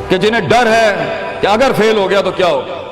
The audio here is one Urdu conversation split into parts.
کہ جنہیں ڈر ہے کہ اگر فیل ہو گیا تو کیا ہوگا،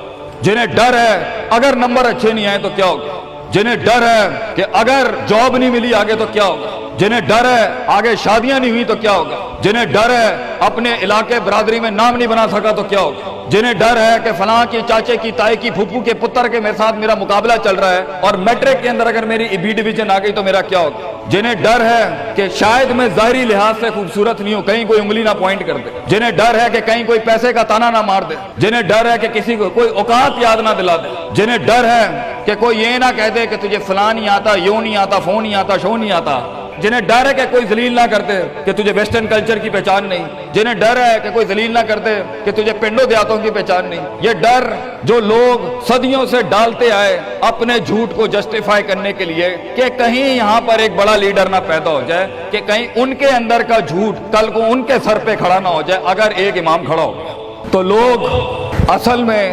جنہیں ڈر ہے اگر نمبر اچھے نہیں آئے تو کیا ہوگا، جنہیں ڈر ہے کہ اگر جاب نہیں ملی آگے تو کیا ہوگا، جنہیں ڈر ہے آگے شادیاں نہیں ہوئی تو کیا ہوگا، جنہیں ڈر ہے اپنے علاقے برادری میں نام نہیں بنا سکا تو کیا ہوگا، جنہیں ڈر ہے کہ فلاں کی چاچے کی تائی کی پھپھو کے پتر کے میرے ساتھ میرا مقابلہ چل رہا ہے اور میٹرک کے اندر اگر میری بی ڈویژن آ گئی تو میرا کیا ہوگا، جنہیں ڈر ہے کہ شاید میں ظاہری لحاظ سے خوبصورت نہیں ہوں، کہیں کوئی انگلی نہ پوائنٹ کر دے، جنہیں ڈر ہے کہ کہیں کوئی پیسے کا تانا نہ مار دے، جنہیں ڈر ہے کہ کسی کو کوئی اوقات یاد نہ دلا دے، جنہیں ڈر ہے کہ کوئی یہ نہ کہہ دے کہ تجھے فلاں نہیں آتا، یوں نہیں آتا، فون نہیں آتا، شو نہیں آتا، جنہیں ڈر ہے کہ کوئی ذلیل نہ کرتے کہ تجھے ویسٹرن کلچر کی پہچان نہیں، جنہیں ڈر ہے کہ کوئی ذلیل نہ کرتے کہ تجھے پنڈوں دیہاتوں کی پہچان نہیں، یہ ڈر جو لوگ صدیوں سے ڈالتے آئے اپنے جھوٹ کو جسٹیفائی کرنے کے لیے کہ کہیں یہاں پر ایک بڑا لیڈر نہ پیدا ہو جائے، کہ کہیں ان کے اندر کا جھوٹ کل کو ان کے سر پہ کھڑا نہ ہو جائے اگر ایک امام کھڑا ہو گیا، تو لوگ اصل میں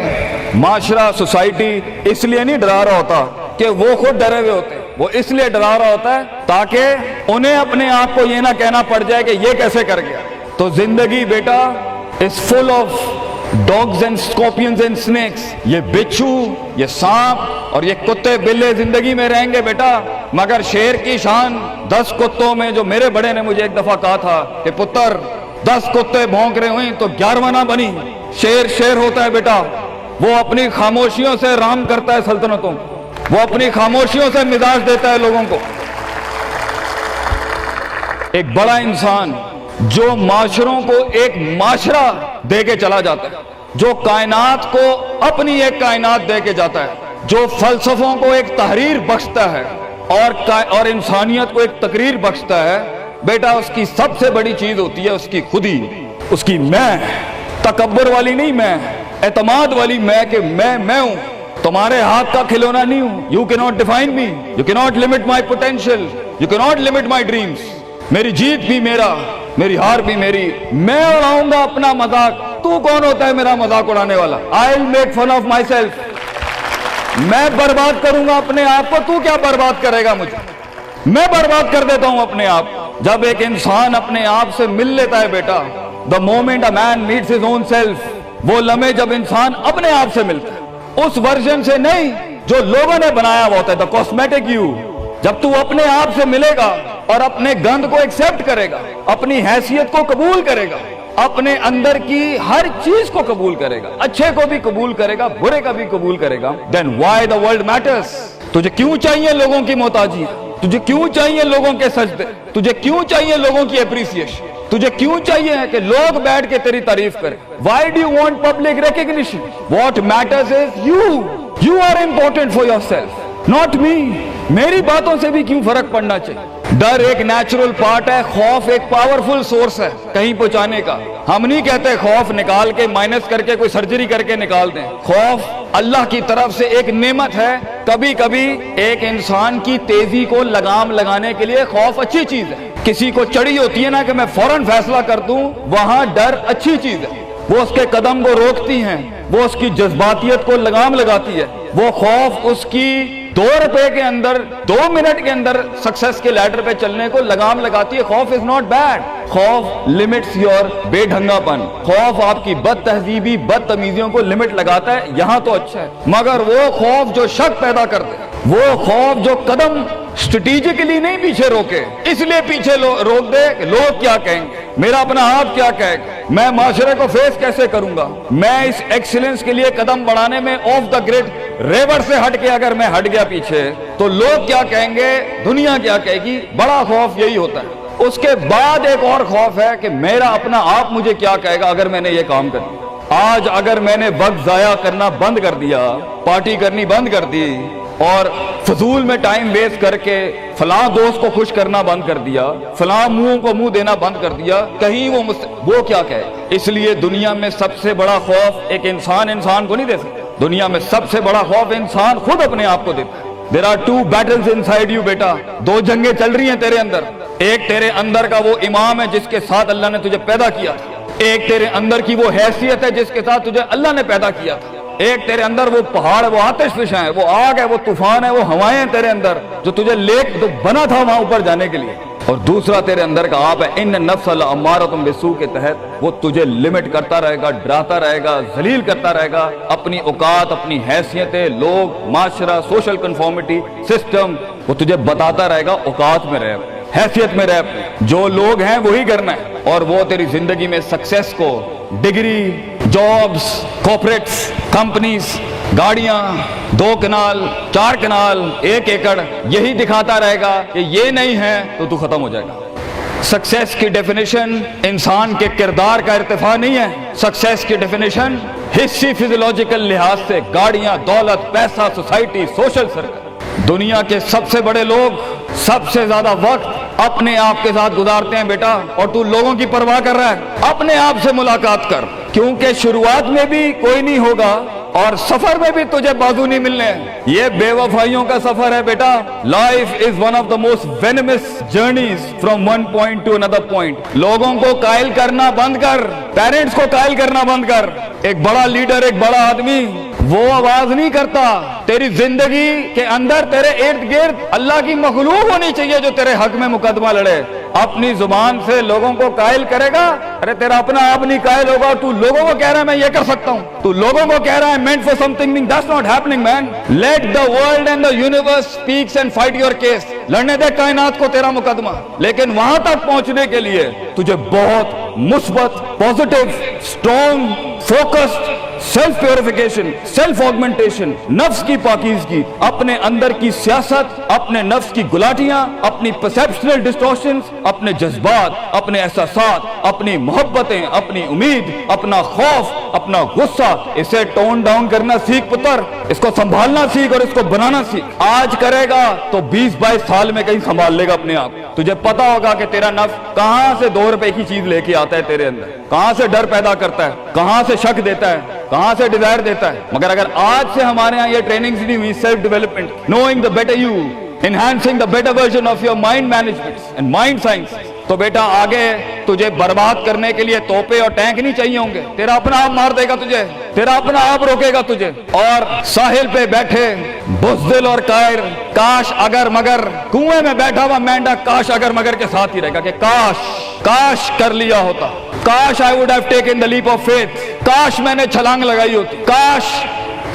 معاشرہ سوسائٹی اس لیے نہیں ڈرا رہا ہوتا کہ وہ خود ڈرے ہوئے ہوتے، وہ اس لیے ڈرا رہا ہوتا ہے تاکہ انہیں اپنے آپ کو یہ نہ کہنا پڑ جائے کہ یہ کیسے کر گیا۔ تو زندگی بیٹا is full of dogs and scorpions and snakes، یہ بچھو، یہ سانپ اور یہ کتے بلے زندگی میں رہیں گے بیٹا، مگر شیر کی شان 10 کتوں میں، جو میرے بڑے نے مجھے ایک دفعہ کہا تھا کہ پتر 10 کتے بھونک رہے ہوئیں تو 11واں نہ بنی، شیر ہوتا ہے بیٹا، وہ اپنی خاموشیوں سے رام کرتا ہے سلطنتوں، وہ اپنی خاموشیوں سے مزاج دیتا ہے لوگوں کو۔ ایک بڑا انسان جو معاشروں کو ایک معاشرہ دے کے چلا جاتا ہے، جو کائنات کو اپنی ایک کائنات دے کے جاتا ہے، جو فلسفوں کو ایک تحریر بخشتا ہے اور انسانیت کو ایک تقریر بخشتا ہے، بیٹا اس کی سب سے بڑی چیز ہوتی ہے اس کی خودی، اس کی میں، تکبر والی نہیں میں، اعتماد والی میں، کہ میں ہوں، تمہارے ہاتھ کا کھلونا نہیں ہوں، you cannot define me, you cannot limit my potential, you cannot limit my dreams، میری جیت بھی میرا، میری ہار بھی میری، میں اڑاؤں گا اپنا مذاق، تو کون ہوتا ہے میرا مذاق اڑانے والا، I'll make fun of myself، میں برباد کروں گا اپنے آپ کو، تو کیا برباد کرے گا مجھے، میں برباد کر دیتا ہوں اپنے آپ۔ جب ایک انسان اپنے آپ سے مل لیتا ہے بیٹا، the moment a man meets his own self، وہ لمحے جب انسان اپنے آپ سے ملتا ہے، اس ورژن سے نہیں جو لوگوں نے بنایا ہوا ہوتا ہے، the cosmetic you، جب تو اپنے آپ سے ملے گا اور اپنے گند کو ایکسپٹ کرے گا، اپنی حیثیت کو قبول کرے گا، اپنے اندر کی ہر چیز کو قبول کرے گا، اچھے کو بھی قبول کرے گا، برے کا بھی قبول کرے گا، then why the world matters، تجھے کیوں چاہیے لوگوں کی محتاجی، تجھے کیوں چاہیے لوگوں کے سجدے، تجھے کیوں چاہیے لوگوں کی اپریسیشن، تجھے کیوں چاہیے کہ لوگ بیٹھ کے تیری تعریف کریں، why do you want public recognition، what matters is you are important for yourself، not me، میری باتوں سے بھی کیوں فرق پڑنا چاہیے۔ ڈر ایک نیچرل پارٹ ہے، خوف ایک پاورفل سورس ہے کہیں پہنچانے کا، ہم نہیں کہتے خوف نکال کے مائنس کر کے کوئی سرجری کر کے نکال دیں، خوف اللہ کی طرف سے ایک نعمت ہے، کبھی کبھی ایک انسان کی تیزی کو لگام لگانے کے لیے خوف اچھی چیز ہے، کسی کو چڑھی ہوتی ہے نا کہ میں فوراً فیصلہ کر دوں، وہاں ڈر اچھی چیز ہے، وہ اس کے قدم کو روکتی ہیں، وہ اس کی جذباتیت کو لگام لگاتی ہے، وہ خوف اس کی 2 روپے کے اندر 2 منٹ کے اندر سکسس کے لیڈر پہ چلنے کو لگام لگاتی ہے۔ خوف از ناٹ بیڈ، خوف لمٹس یور بے ڈھنگا پن، خوف آپ کی بد تہذیبی بد تمیزیوں کو لمٹ لگاتا ہے، یہاں تو اچھا ہے، مگر وہ خوف جو شک پیدا کرتے، وہ خوف جو قدم اسٹریٹجکلی نہیں پیچھے روکے، اس لیے پیچھے روک دے کہ لوگ کیا کہیں گے، میرا اپنا آپ کیا کہے گا، میں معاشرے کو فیس کیسے کروں گا، میں اس ایکسیلنس کے لیے قدم بڑھانے میں آف دا گریڈ ریور سے ہٹ کے اگر میں ہٹ گیا پیچھے تو لوگ کیا کہیں گے، دنیا کیا کہے گی، بڑا خوف یہی ہوتا ہے۔ اس کے بعد ایک اور خوف ہے کہ میرا اپنا آپ مجھے کیا کہے گا اگر میں نے یہ کام کر دیا۔ آج اگر میں نے وقت ضائع کرنا بند کر دیا، پارٹی کرنی بند کر دی اور فضول میں ٹائم ویسٹ کر کے فلاں دوست کو خوش کرنا بند کر دیا، فلاں منہ کو منہ دینا بند کر دیا، کہیں وہ کیا کہے۔ اس لیے دنیا میں سب سے بڑا خوف ایک انسان کو نہیں دے سکتا، دنیا میں سب سے بڑا خوف انسان خود اپنے آپ کو دیتا ہے۔ There are 2 battles inside you بیٹا، 2 جنگیں چل رہی ہیں تیرے اندر، ایک تیرے اندر کا وہ امام ہے جس کے ساتھ اللہ نے تجھے پیدا کیا تھا، ایک تیرے اندر کی وہ حیثیت ہے جس کے ساتھ تجھے اللہ نے پیدا کیا تھا، ایک تیرے اندر وہ پہاڑ، وہ آتش فشاں ہے، وہ آگ ہے، وہ طوفان ہے، وہ ہوائیں ہیں تیرے اندر جو تجھے لے بنا تھا وہاں اوپر جانے کے لیے، اور دوسرا تیرے اندر کا آپ ہے ان نفس لامارۃ بالسوء کے تحت وہ تجھے لمٹ کرتا رہے گا، ڈراتا رہے گا، ذلیل کرتا رہے گا، اپنی اوقات، اپنی حیثیتیں، لوگ، معاشرہ، سوشل کنفارمیٹی، سسٹم، وہ تجھے بتاتا رہے گا اوقات میں رہ، حیثیت میں رہ، جو لوگ ہیں وہی کرنا ہے، اور وہ تیری زندگی میں سکسیس کو، ڈگری، جابز، کارپوریٹس، کمپنیز، گاڑیاں، 2 کنال، 4 کنال، 1 ایکڑ، یہی دکھاتا رہے گا کہ یہ نہیں ہے تو ختم ہو جائے گا۔ سکسیس کی ڈیفینیشن انسان کے کردار کا ارتفاع نہیں ہے، سکسیس کی ڈیفینیشن حصی فزیولوجیکل لحاظ سے گاڑیاں، دولت، پیسہ، سوسائٹی، سوشل سرکل۔ دنیا کے سب سے بڑے لوگ سب سے زیادہ وقت اپنے آپ کے ساتھ گزارتے ہیں بیٹا، اور تو لوگوں کی پرواہ کر رہا ہے؟ اپنے آپ سے ملاقات کر، کیونکہ شروعات میں بھی کوئی نہیں ہوگا اور سفر میں بھی تجھے بازو نہیں ملنے ہیں۔ یہ بے وفائیوں کا سفر ہے بیٹا۔ Life is one of the most venomous journeys from one point to another point. لوگوں کو قائل کرنا بند کر، پیرنٹس کو قائل کرنا بند کر۔ ایک بڑا لیڈر، ایک بڑا آدمی وہ آواز نہیں کرتا، تیری زندگی کے اندر تیرے ارد گرد اللہ کی مخلوق ہونی چاہیے جو تیرے حق میں مقدمہ لڑے۔ اپنی زبان سے لوگوں کو قائل کرے گا، ارے تیرا اپنا آپ نہیں قائل ہوگا۔ تو لوگوں کو کہہ رہا ہے میں یہ کر سکتا ہوں، تو لوگوں کو کہہ رہا ہے meant for something that's not happening man. Let the world and the universe speaks and fight your case. لڑنے دے کائنات کو تیرا مقدمہ، لیکن وہاں تک پہنچنے کے لیے تجھے بہت مثبت، positive, strong, focused, self purification, self augmentation, نفس کی پاکیزگی، اپنے اندر کی سیاست، اپنے نفس کی گلاٹیاں، اپنی پرسیپشنل ڈسٹورشنز، اپنے جذبات، اپنے احساسات، اپنی محبتیں، اپنی امید، اپنا خوف، اپنا غصہ، اسے ٹون ڈاؤن کرنا سیکھ پتر، اس کو سنبھالنا سیکھ اور اس کو بنانا سیکھ۔ آج کرے گا تو 20-22 سال میں کہیں سنبھال لے گا اپنے آپ۔ تجھے پتا ہوگا کہ تیرا نفس کہاں سے 2 روپے کی چیز لے کے آتا ہے تیرے اندر، کہاں سے ڈر پیدا کرتا ہے، کہاں سے شک دیتا ہے، کہاں سے ڈیزائر دیتا ہے۔ مگر اگر آج سے ہمارے ہاں یہ ٹریننگ نہیں ہوئی، self development, knowing the better you, enhancing the better version of your mind management and mind science, تو بیٹا آگے تجھے برباد کرنے کے لیے توپے اور ٹینک نہیں چاہیے ہوں گے، تیرا اپنا آپ مار دے گا تجھے، تیرا اپنا آپ روکے گا تجھے۔ اور ساحل پہ بیٹھے بزدل اور قائر، کاش اگر مگر، کنویں میں بیٹھا ہوا مینڈا کاش اگر مگر کے ساتھ ہی رہے گا کہ کاش کر لیا ہوتا، کاش I would have taken the leap of faith، کاش میں نے چھلانگ لگائی ہوتی، کاش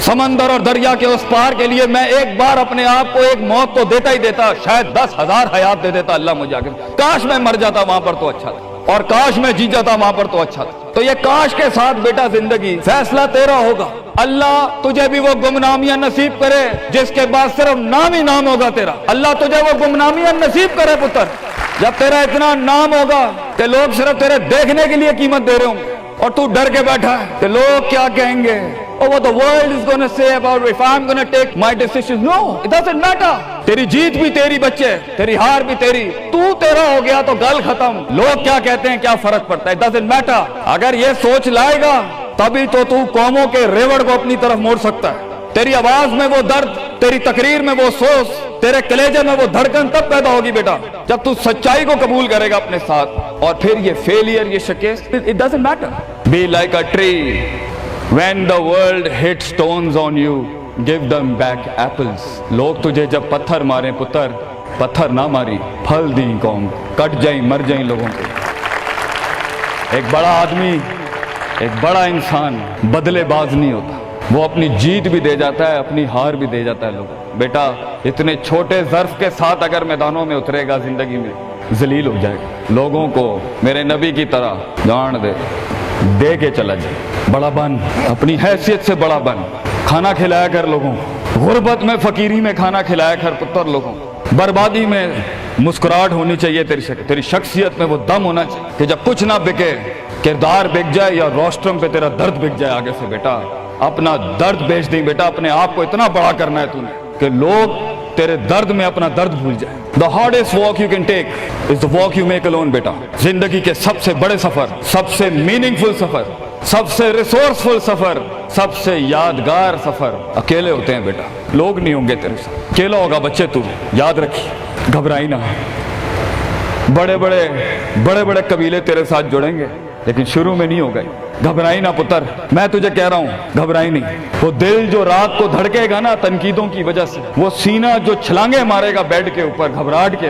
سمندر اور دریا کے اس پار کے لیے میں ایک بار اپنے آپ کو ایک موت تو دیتا ہی دیتا، شاید 10,000 حیات دے دیتا اللہ مجھے آگے، کاش میں مر جاتا وہاں پر تو اچھا تھا، اور کاش میں جی جاتا وہاں پر تو اچھا تھا۔ تو یہ کاش کے ساتھ بیٹا زندگی، فیصلہ تیرا ہوگا۔ اللہ تجھے بھی وہ گمنامیاں نصیب کرے جس کے بعد صرف نام ہی نام ہوگا تیرا۔ اللہ تجھے وہ گمنامیاں نصیب کرے پتر، جب تیرا اتنا نام ہوگا کہ لوگ صرف تیرے دیکھنے کے لیے قیمت دے رہے ہوں، اور تو ڈر کے بیٹھا ہے کہ لوگ کیا کہیں گے، or what the world is going to say about if I'm going to take my decisions. No, it doesn't matter. تیری جیت بھی تیری بچے، تیری ہار بھی تیری، تو تیرا ہو گیا تو گل ختم، لوگ کیا کہتے ہیں کیا فرق پڑتا ہے، it doesn't matter۔ اگر یہ سوچ لائے گا تبھی تو قوموں کے ریوڑ کو اپنی طرف موڑ سکتا ہے۔ تیری آواز میں وہ درد، تیری تقریر میں وہ سوز، تیرے کلیجے میں وہ دھڑکن تب پیدا ہوگی بیٹا جب تو سچائی کو قبول کرے گا اپنے ساتھ، اور پھر یہ فیلئر، یہ شکست، it doesn't matter۔ Be like a tree when the world hits stones on you, give them back apples۔ لوگ تجھے جب پتھر ماریں پتر، پتھر نہ ماری، پھل دیں قوم، کٹ جائیں مر جائیں لوگوں کے۔ ایک بڑا آدمی، ایک بڑا انسان بدلے باز نہیں ہوتا، وہ اپنی جیت بھی دے جاتا ہے، اپنی ہار بھی دے جاتا ہے لوگوں۔ بیٹا اتنے چھوٹے ظرف کے ساتھ اگر میدانوں میں اترے گا زندگی میں، ذلیل ہو جائے گا، لوگوں کو میرے نبی کی طرح جان دے کے چلا جائے، بڑا بن، اپنی حیثیت سے بڑا بن، کھانا کھلایا کر لوگوں، غربت میں فقیری میں کھانا کھلایا کر پتر لوگوں، بربادی میں مسکراہٹ ہونی چاہیے تیری شخصیت میں وہ دم ہونا چاہیے کہ جب کچھ نہ بکے، کردار بک جائے یا روسٹرم پہ تیرا درد بک جائے آگے سے، بیٹا اپنا درد بیچ دیں بیٹا، اپنے آپ کو اتنا بڑا کرنا ہے تو نے کہ لوگ تیرے درد میں اپنا درد بھول جائے۔ The hardest walk you can take is the walk you make alone بیٹا۔ زندگی کے سب سے بڑے سفر، سب سے میننگ فل سفر، سب سے ریسورسفل سفر، سب سے یادگار سفر اکیلے ہوتے ہیں بیٹا، لوگ نہیں ہوں گے تیرے ساتھ، اکیلا ہوگا بچے تو، یاد رکھی، گھبرائی نہ۔ بڑے بڑے قبیلے تیرے ساتھ جڑیں گے لیکن شروع میں نہیں ہو گئے، گھبرائی نہ پتر، میں تجھے کہہ رہا ہوں گھبرائی نہیں۔ وہ دل جو رات کو دھڑکے گا نا تنقیدوں کی وجہ سے، وہ سینہ جو چھلانگے مارے گا بیڈ کے اوپر گھبراہٹ کے،